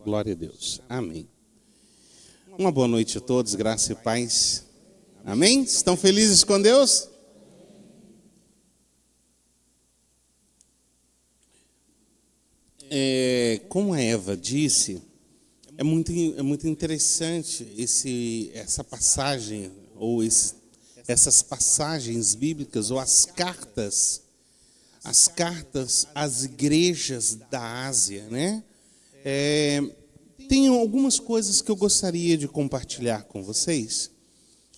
Glória a Deus. Amém. Uma boa noite a todos, graça e paz. Amém? Estão felizes com Deus? Como a Eva disse, é muito interessante essa passagem, ou essas passagens bíblicas, ou as cartas às igrejas da Ásia, né? Tem algumas coisas que eu gostaria de compartilhar com vocês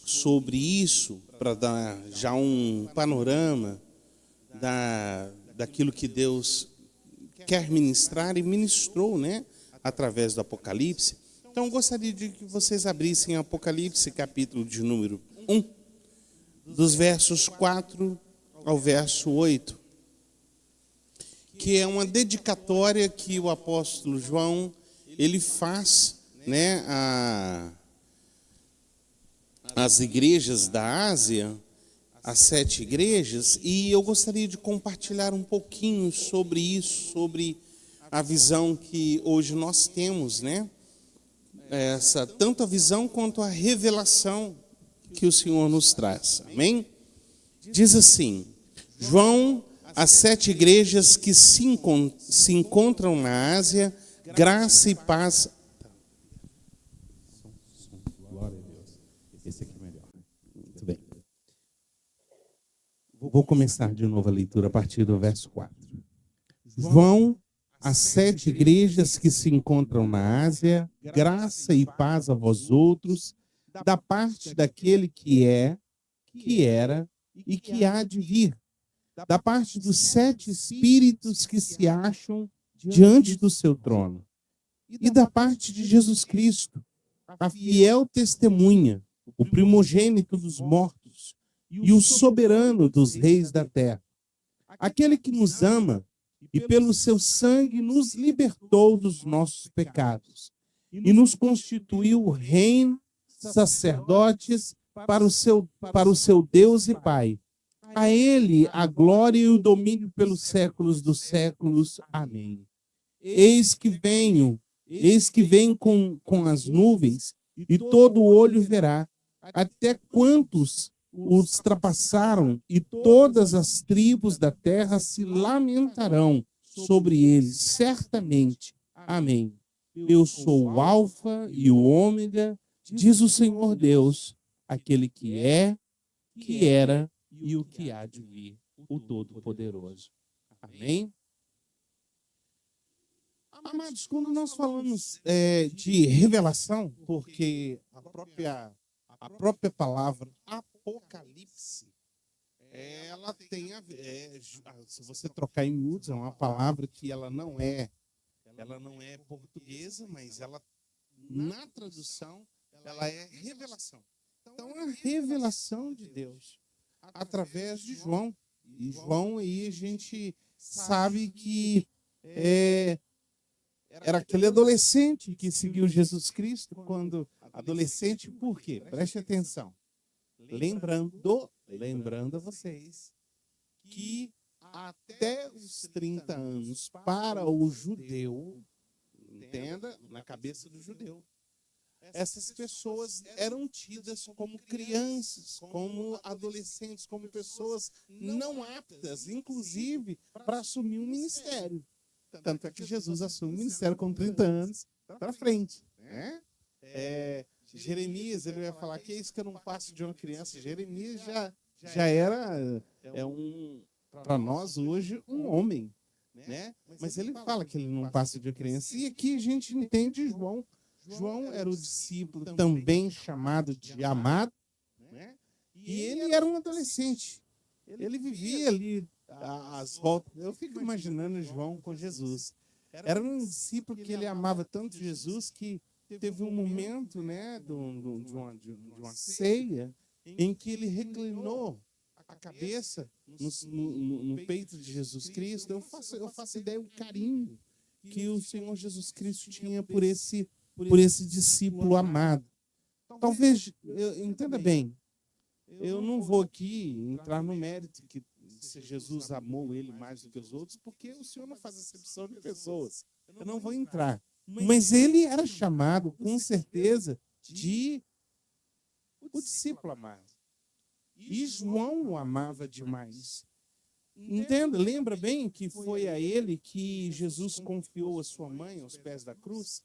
sobre isso, para dar já um panorama daquilo que Deus quer ministrar e ministrou, né, através do Apocalipse. Então, eu gostaria de que vocês abrissem Apocalipse, capítulo de número 1, dos versos 4 ao verso 8, que é uma dedicatória que o apóstolo João ele faz, né, às igrejas da Ásia, as 7 igrejas, e eu gostaria de compartilhar um pouquinho sobre isso, sobre a visão que hoje nós temos, né? Tanto a visão quanto a revelação que o Senhor nos traz. Amém? Diz assim: João, as 7 igrejas que se encontram na Ásia, graça e paz. Glória a Deus. Esse aqui é melhor. Muito bem. Vou começar de novo a leitura a partir do verso 4. João, as 7 igrejas que se encontram na Ásia, graça e paz a vós outros, da parte daquele que é, que era e que há de vir, da parte dos 7 espíritos que se acham diante do seu trono, e da parte de Jesus Cristo, a fiel testemunha, o primogênito dos mortos e o soberano dos reis da terra, aquele que nos ama e pelo seu sangue nos libertou dos nossos pecados e nos constituiu reino, sacerdotes para o seu Deus e Pai. A ele a glória e o domínio pelos séculos dos séculos. Amém. Eis que venho com as nuvens, e todo olho verá, até quantos os ultrapassaram, e todas as tribos da terra se lamentarão sobre eles, certamente. Amém. Eu sou o Alfa e o Ômega, diz o Senhor Deus, aquele que é, que era e o que há de vir, o Todo-Poderoso. Amém? Amados, quando nós falamos de revelação, porque a própria palavra Apocalipse, ela tem a ver, se você trocar em miúdos, é uma palavra que ela não é portuguesa, mas ela, na tradução, ela é revelação. Então, é a revelação de Deus através de João. E João aí a gente sabe que era aquele adolescente que seguiu Jesus Cristo, quando adolescente, por quê? Preste atenção. Lembrando a vocês que até os 30 anos para o judeu, entenda, na cabeça do judeu, essas pessoas eram tidas como crianças, como adolescentes, como pessoas não aptas, inclusive, para assumir um ministério. Tanto é que Jesus assume o ministério com 30 anos para frente, né? Jeremias, ele vai falar que é isso que eu não passo de uma criança. Jeremias já era para nós hoje, um homem, né? Mas ele fala que ele não passa de uma criança. E aqui a gente entende João. João era o discípulo também chamado de amado, né? E ele era um adolescente. Ele vivia ali às voltas. Eu fico imaginando João com Jesus. Era um discípulo que ele amava tanto Jesus que teve um momento, né, de uma ceia em que ele reclinou a cabeça no peito de Jesus Cristo. Eu faço ideia do carinho que o Senhor Jesus Cristo tinha por esse discípulo amado. Talvez, entenda bem, eu não vou aqui entrar no mérito que se Jesus amou ele mais do que os outros, porque o Senhor não faz acepção de pessoas. Eu não vou entrar Mas ele era chamado, com certeza, de o discípulo amado. E João o amava demais. Entenda, lembra bem que foi a ele que Jesus confiou a sua mãe aos pés da cruz?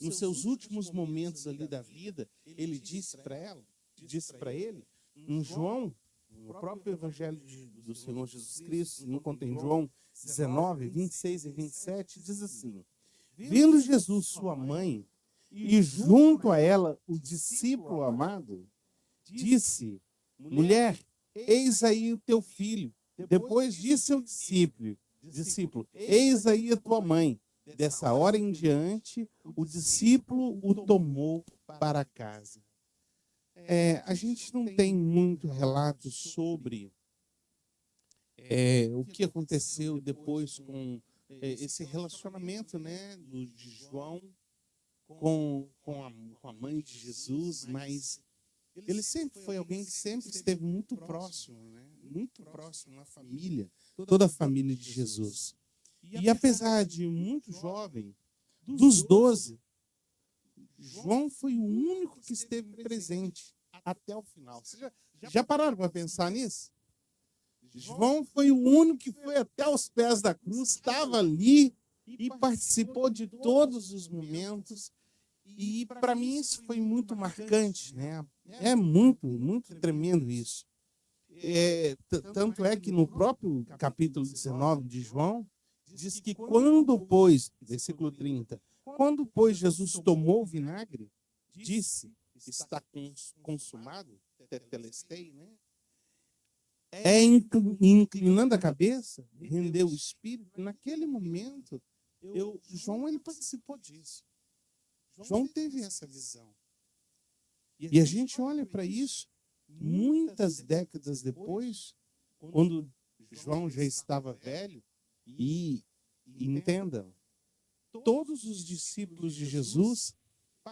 Nos seus últimos momentos ali da vida, ele disse para ela, disse para ele, em João, no próprio Evangelho do Senhor Jesus Cristo, no conta em João 19, 26 e 27, diz assim: vendo Jesus sua mãe e junto a ela o discípulo amado, disse: mulher, eis aí o teu filho. Depois disse ao discípulo, eis aí a tua mãe. Dessa hora em diante, o discípulo o tomou para casa. A gente não tem muito relato sobre o que aconteceu depois com esse relacionamento, né, de João com a mãe de Jesus, mas ele sempre foi alguém que sempre esteve muito próximo, né, muito próximo na família, toda a família de Jesus. E apesar de muito jovem, dos 12, João foi o único que esteve presente até o final. Vocês já pararam para pensar nisso? João foi o único que foi até os pés da cruz, estava ali e participou de todos os momentos. E para mim isso foi muito marcante, né? É muito, muito tremendo isso. Tanto é que no próprio capítulo 19 de João, diz que quando, pois, versículo 30, quando, pois, Jesus tomou o vinagre, disse, está consumado, tetelestei, né? Inclinando a cabeça, rendeu o espírito. Naquele momento, João ele participou disso. João teve essa visão. E a gente olha para isso, muitas décadas depois, quando João já estava velho, e entenda, todos os discípulos de Jesus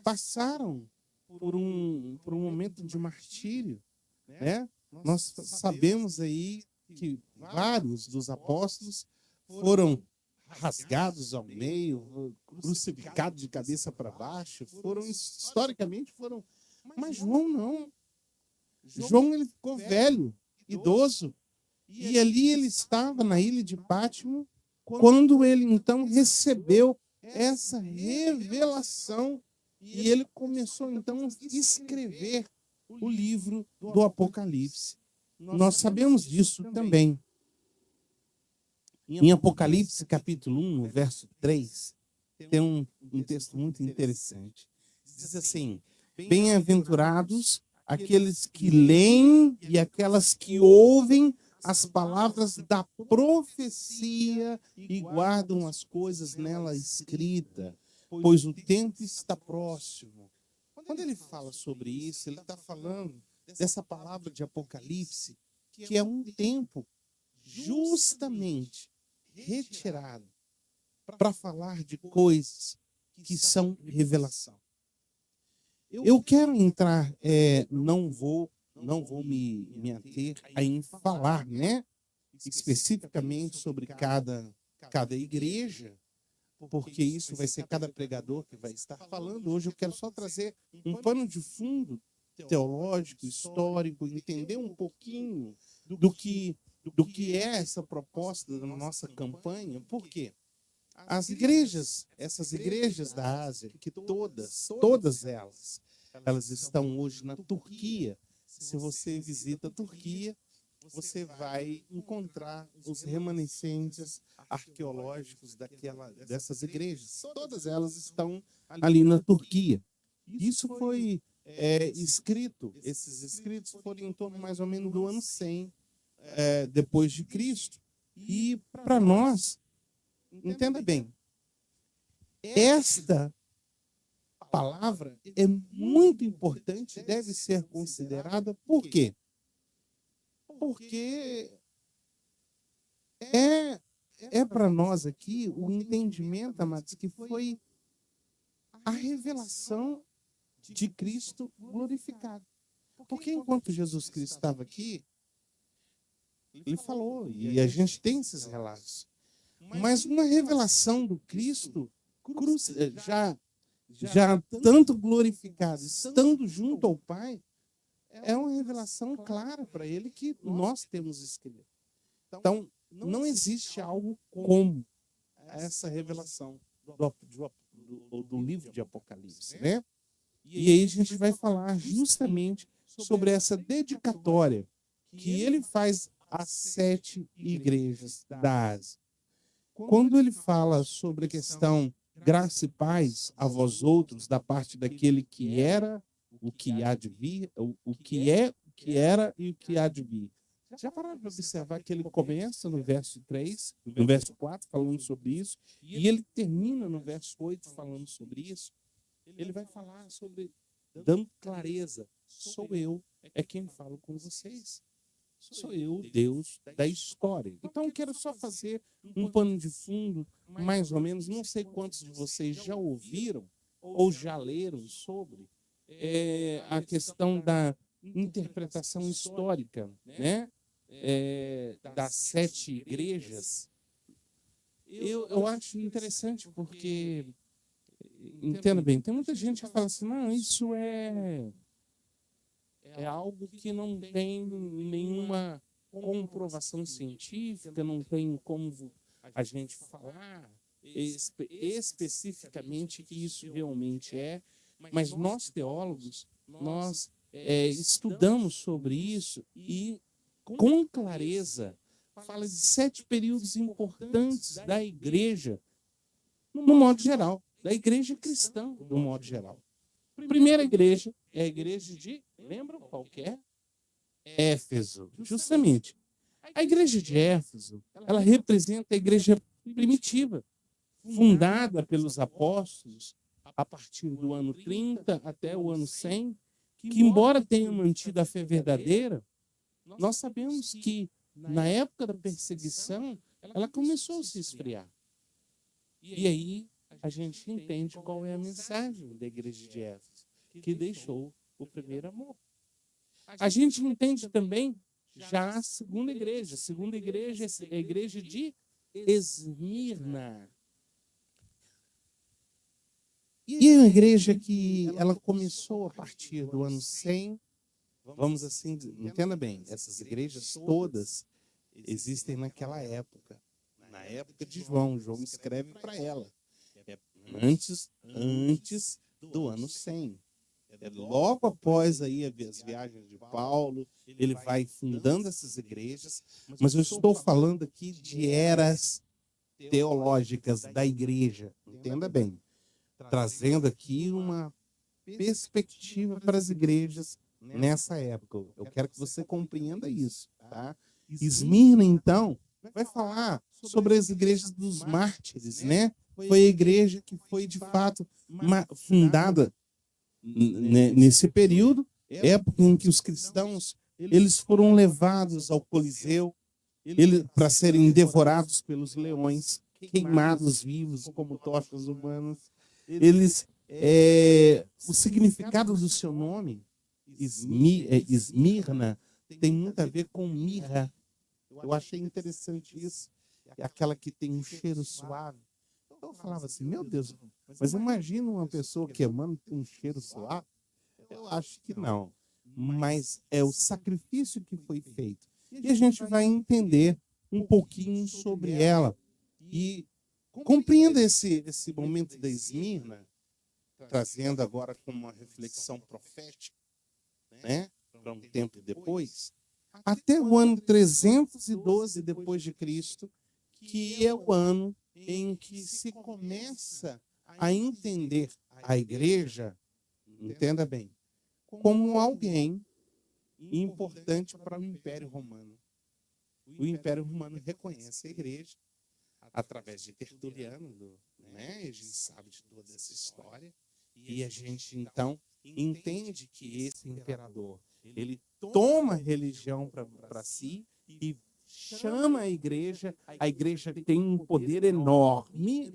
passaram por um momento de martírio, né? Nós sabemos aí que vários dos apóstolos foram rasgados ao meio, crucificados de cabeça para baixo, historicamente foram, mas João não. João ele ficou velho, idoso, e ali ele estava na ilha de Pátimo, quando ele então recebeu essa revelação e ele começou então a escrever o livro do Apocalipse. Nós sabemos disso também. Em Apocalipse, capítulo 1, verso 3, tem um texto muito interessante. Diz assim: bem-aventurados aqueles que leem e aquelas que ouvem as palavras da profecia e guardam as coisas nela escritas, pois o tempo está próximo. Quando ele fala sobre isso, ele está falando dessa palavra de Apocalipse, que é um tempo justamente retirado para falar de coisas que são revelação. Eu quero entrar, não vou me ater em falar, né, especificamente sobre cada igreja, porque isso vai ser cada pregador que vai estar falando. Hoje eu quero só trazer um pano de fundo teológico, histórico, entender um pouquinho do que é essa proposta da nossa campanha. Por quê? As igrejas, essas igrejas da Ásia, que todas elas estão hoje na Turquia. Se você visita a Turquia, você vai encontrar os remanescentes arqueológicos dessas igrejas. Todas elas estão ali na Turquia. Isso foi escrito, esses escritos foram em torno mais ou menos do ano 100 depois de Cristo. E para nós, entenda bem, esta palavra é muito importante, deve ser considerada. Por quê? Porque é para nós aqui o entendimento, amados, que foi a revelação de Cristo glorificado. Porque enquanto Jesus Cristo estava aqui, ele falou, e a gente tem esses relatos, mas uma revelação do Cristo já tanto glorificado, estando junto ao Pai, é uma revelação clara para ele que nós temos escrito. Então, não existe algo como essa revelação do livro de Apocalipse, né? E aí a gente vai falar justamente sobre essa dedicatória que ele faz às 7 igrejas da Ásia. Quando ele fala sobre a questão graça e paz a vós outros, da parte daquele que era, o que há de vir, o que é, o que era e o que há de vir. Já pararam para observar que ele começa no verso 3, no verso 4, falando sobre isso, e ele termina no verso 8 falando sobre isso? Ele vai falar sobre, dando clareza, sou eu, é quem falo com vocês. Sou eu, Deus da história. Então, eu quero só fazer um pano de fundo, mais ou menos, não sei quantos de vocês já ouviram ou já leram sobre a questão da interpretação histórica, né? Das 7 igrejas. Eu acho interessante porque, entenda bem, tem muita gente que fala assim, não, isso é algo que não tem nenhuma comprovação científica, não tem como a gente falar especificamente que isso realmente é, mas nós teólogos, nós estudamos sobre isso e com clareza fala de 7 períodos importantes da igreja, no modo geral, da igreja cristã, no modo geral. Primeira igreja é a igreja de, lembram qual que é? Éfeso, justamente. A igreja de Éfeso, ela representa a igreja primitiva, fundada pelos apóstolos a partir do ano 30 até o ano 100, que embora tenha mantido a fé verdadeira, nós sabemos que na época da perseguição, ela começou a se esfriar. E aí a gente entende qual é a mensagem da igreja de Éfeso, que deixou o primeiro amor. A gente entende também já a segunda igreja. A segunda igreja é a igreja de Esmirna. E é uma igreja que ela começou a partir do ano 100. Vamos assim, entenda bem, essas igrejas todas existem naquela época. Na época de João. João escreve para ela. Antes do ano 100. Logo após aí as viagens de Paulo, ele vai fundando essas igrejas, mas eu estou falando aqui de eras teológicas da igreja, entenda bem, trazendo aqui uma perspectiva para as igrejas nessa época. Eu quero que você compreenda isso, tá? Esmirna, então, vai falar sobre as igrejas dos mártires, né? Foi a igreja que foi, de fato, fundada nesse período, época em que os cristãos eles foram levados ao Coliseu para serem devorados pelos leões, queimados vivos como tochas humanas. O significado do seu nome, Esmirna, tem muito a ver com mirra. Eu achei interessante isso. É aquela que tem um cheiro suave. Então eu falava assim, meu Deus, mas imagina uma pessoa queimando com um cheiro suave? Eu acho que não. Mas é o sacrifício que foi feito. E a gente vai entender um pouquinho sobre ela. E compreenda esse momento da Esmirna, trazendo agora como uma reflexão profética, né? Para um tempo depois, até o ano 312 depois de Cristo, que é o ano em que se começa a entender a igreja, entenda bem, como alguém importante para o Império Romano. O Império Romano reconhece a igreja através de Tertuliano, né? A gente sabe de toda essa história e a gente então entende que esse imperador ele toma a religião para si e chama a igreja tem um poder enorme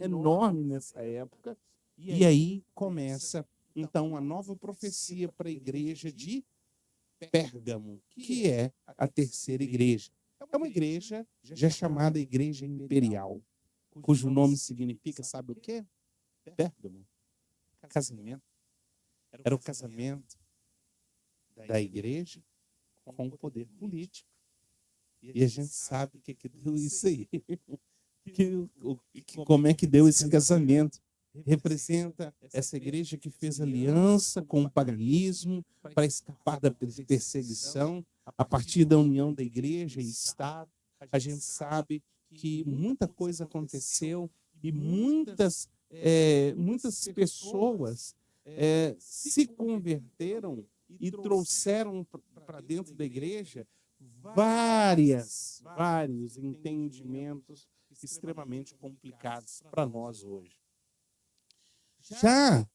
nessa época, e aí começa então a nova profecia para a igreja de Pérgamo, que é a terceira igreja. É uma igreja já chamada Igreja Imperial, cujo nome significa, sabe o quê? Pérgamo. Casamento. Era o casamento da igreja com o poder político. E a gente sabe o que deu isso aí. Como é que deu esse casamento? Representa essa igreja que fez aliança com o paganismo para escapar da perseguição a partir da união da igreja e Estado. A gente sabe que muita coisa aconteceu e muitas pessoas se converteram e trouxeram para dentro da igreja vários entendimentos extremamente complicados para nós hoje. Já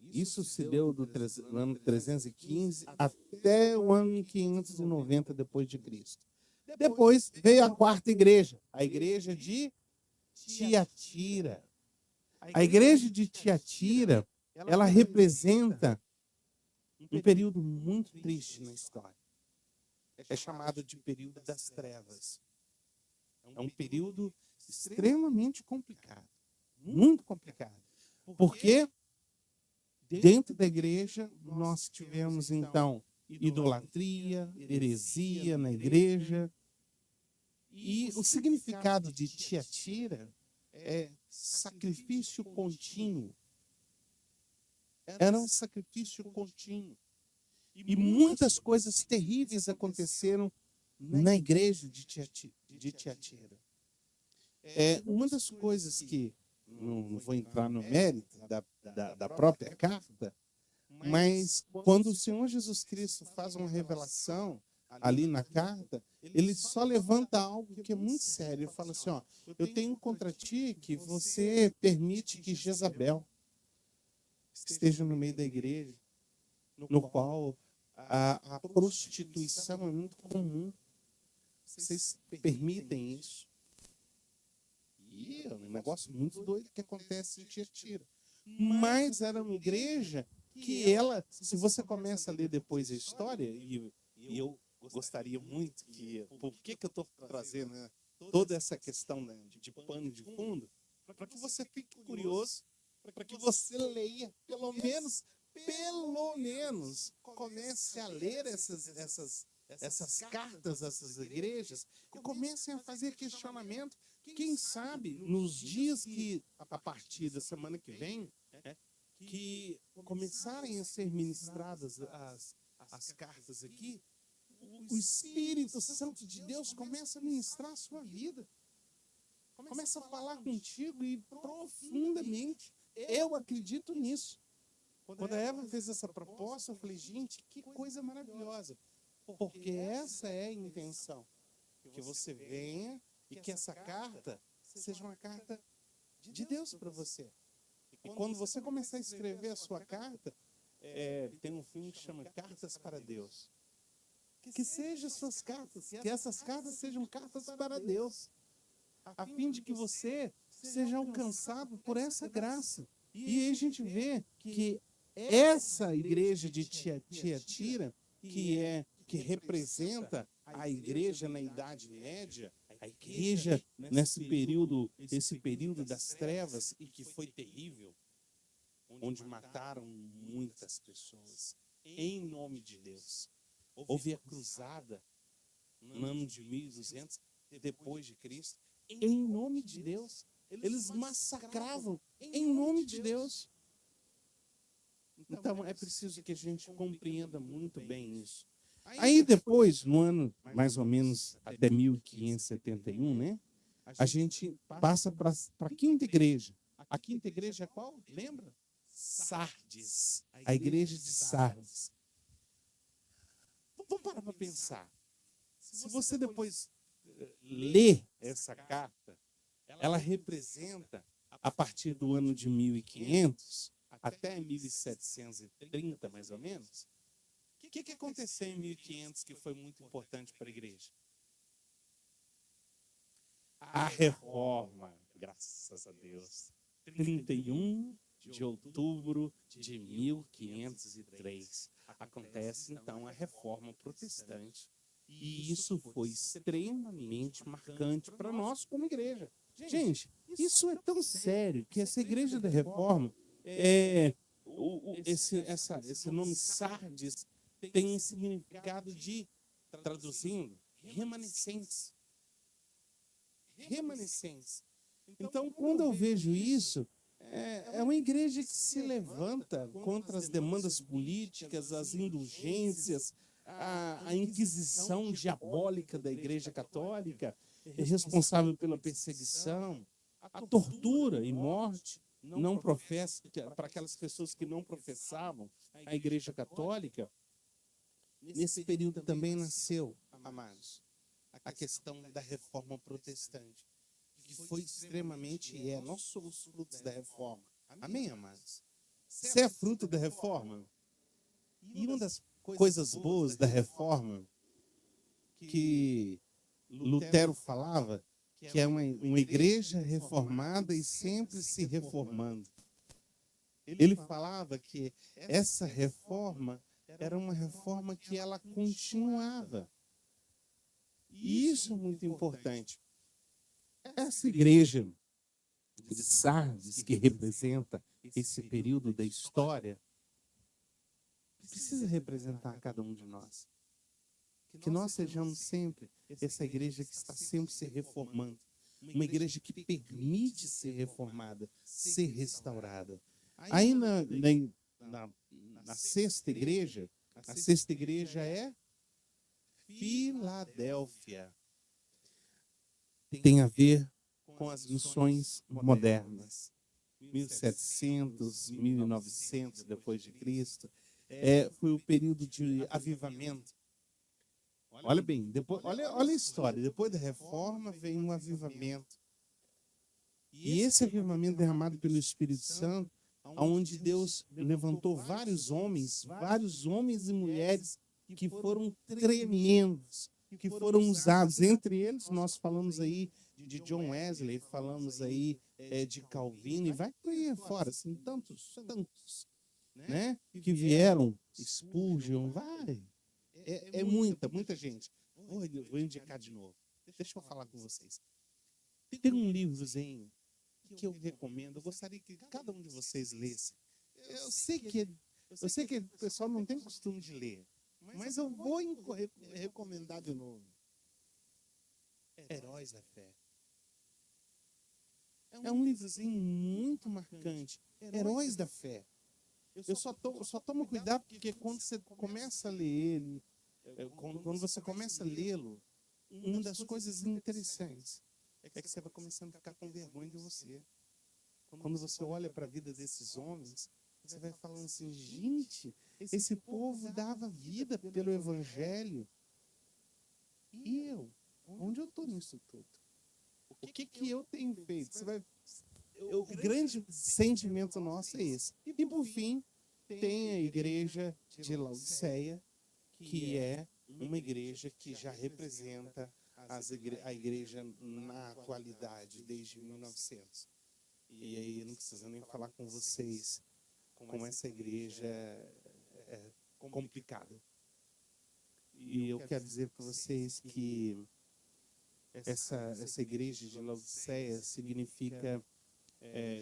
isso se deu do ano 315 até o ano 590 depois de Cristo. Depois veio a quarta igreja, a igreja de Tiatira. A igreja de Tiatira, ela representa um período muito triste na história. É chamado de período das trevas. É um período extremamente complicado, muito complicado. Porque dentro da igreja nós tivemos, então, idolatria, heresia na igreja. E o significado de Tiatira é sacrifício contínuo. Era um sacrifício contínuo. E muitas coisas terríveis aconteceram na igreja de Tiatira. Uma das coisas que, não vou entrar no mérito da própria carta, mas quando o Senhor Jesus Cristo faz uma revelação ali na carta, ele só levanta algo que é muito sério. Ele fala assim, eu tenho contra ti que você permite que Jezabel esteja no meio da igreja, no qual a prostituição é muito comum. Vocês permitem isso? E é um negócio muito doido que acontece em Tiatira. Mas era uma igreja que ela, se você começa a ler depois a história, e eu gostaria muito que... Por que eu estou trazendo toda essa questão de pano de fundo? Para que você fique curioso, para que você leia, pelo menos, comece a ler essas cartas, essas igrejas, e comecem a fazer questionamento. Quem sabe, nos dias que, a partir da semana que vem, que começarem a ser ministradas as cartas aqui, o Espírito Santo de Deus começa a ministrar a sua vida. Começa a falar contigo e profundamente. Eu acredito nisso. Quando a Eva fez essa proposta, eu falei, gente, que coisa maravilhosa. Porque essa é a intenção. Que você venha e que essa carta seja uma carta de Deus para você. E quando você começar a escrever a sua carta, tem um filme que chama Cartas para Deus. Que sejam suas cartas, que essas cartas sejam cartas para Deus, a fim de que você seja alcançado por essa graça. E aí a gente vê que essa igreja de Tiatira, que representa a igreja na Idade Média, a igreja esse período das trevas, e que foi terrível, onde mataram muitas pessoas, em nome de Deus. Houve a cruzada no ano de 1200, depois de Cristo, em nome de Deus. Eles massacravam em nome de Deus. Então é preciso que a gente compreenda muito bem isso. Aí depois, no ano mais ou menos até 1571, né? A gente passa para a quinta igreja. A quinta igreja é qual? Lembra? Sardes. A igreja de Sardes. Vamos parar para pensar. Se você depois ler essa carta, ela representa, a partir do ano de 1500 até 1730, mais ou menos, o que aconteceu em 1500 que foi muito importante para a igreja? A reforma, graças a Deus. 31 de outubro de 1503. Acontece, então, a reforma protestante. E isso foi extremamente marcante para nós como igreja. Gente, isso é tão sério que essa igreja da reforma, esse nome Sardes tem um significado de, traduzindo, remanescentes. Remanescentes. Então, quando eu vejo isso, é uma igreja que se levanta contra as demandas políticas, as indulgências, a inquisição diabólica da Igreja Católica, é responsável pela perseguição, a tortura e morte não professa, para aquelas pessoas que não professavam a Igreja Católica. Nesse período também nasceu, amados, a questão da reforma protestante, que foi extremamente, nós somos frutos da reforma. Amém, amados? Você é fruto da reforma? E uma das coisas boas da reforma que Lutero falava, que é uma igreja reformada e sempre se reformando. Ele falava que essa reforma era uma reforma que ela continuava. E isso é muito importante. Essa igreja de Sardes, que representa esse período da história, precisa representar cada um de nós. Que nós sejamos sempre essa igreja que está sempre se reformando. Uma igreja que permite ser reformada, ser restaurada. Aí na sexta igreja, a sexta igreja é Filadélfia. Tem a ver com as missões modernas. 1700, 1900 depois de Cristo, foi o período de avivamento. Olha bem, olha a história. Depois da reforma vem um avivamento. E esse avivamento derramado pelo Espírito Santo, onde Deus levantou vários homens e mulheres que foram tremendos, que foram usados. Entre eles, nós falamos aí de John Wesley, falamos aí de Calvino, e vai por aí fora, assim, tantos, né? Que vieram, Spurgeon, vai. Muita gente. Vou indicar de novo. Deixa eu falar com vocês. Tem um livrozinho que eu recomendo, eu gostaria que cada um de vocês lesse. Eu sei que o pessoal não tem costume de ler, mas eu vou recomendar de novo. Heróis da Fé. É um livrozinho muito marcante. Heróis da Fé. Eu só tomo cuidado porque quando você começa a ler ele, quando você começa a lê-lo, uma das coisas interessantes é que você vai começando a ficar com vergonha de você. Quando você olha para a vida desses homens, você vai falando assim, gente, esse povo dava vida pelo Evangelho. E eu? Onde eu estou nisso tudo? O que eu tenho feito? O grande sentimento nosso é esse. E por fim, tem a igreja de Laodiceia, que é uma igreja que já representa a igreja na atualidade, desde 1900. E aí não precisa nem falar com vocês como essa igreja é complicada. E eu quero dizer para vocês que essa igreja de Laodiceia significa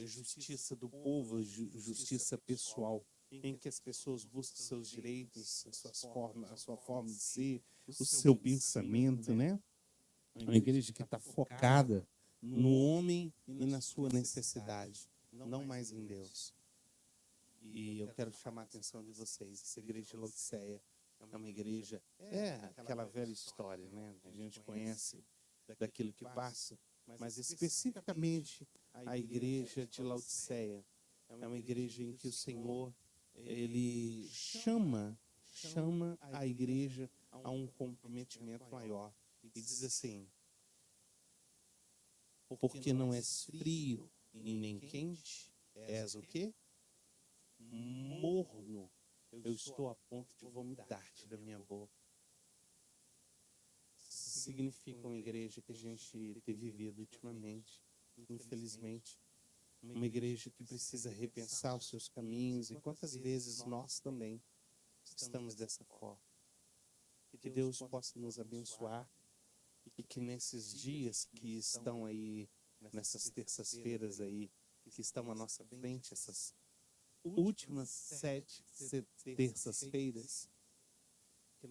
justiça do povo, justiça pessoal, em que as pessoas buscam seus direitos, a sua forma de ser, o seu pensamento, né? Uma igreja que está focada no homem e na sua necessidade, não mais em Deus. E eu quero chamar a atenção de vocês. Essa igreja de Laodiceia é uma igreja, aquela velha história, né? A gente conhece daquilo que passa, mas especificamente a igreja de Laodiceia é uma igreja em que o Senhor, ele chama a igreja a um comprometimento maior e diz assim: porque não és frio e nem quente, és o quê? Morno. Eu estou a ponto de vomitar-te da minha boca. Isso significa uma igreja que a gente tem vivido ultimamente, infelizmente. Uma igreja que precisa repensar os seus caminhos, e quantas vezes nós também estamos dessa forma. Que Deus possa nos abençoar e que nesses dias que estão aí nessas terças-feiras aí que estão à nossa frente, essas últimas 7 terças-feiras,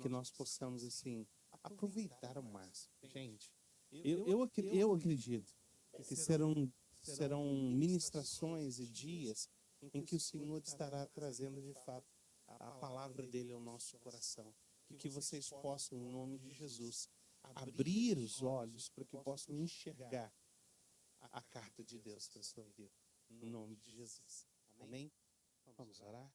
que nós possamos, assim, aproveitar ao máximo. Gente, eu acredito que serão ministrações e dias em que o Senhor estará trazendo, de fato, a palavra dele ao nosso coração. E que vocês possam, em nome de Jesus, abrir os olhos para que possam enxergar a carta de Deus para a sua vida. Em nome de Jesus. Amém? Vamos orar?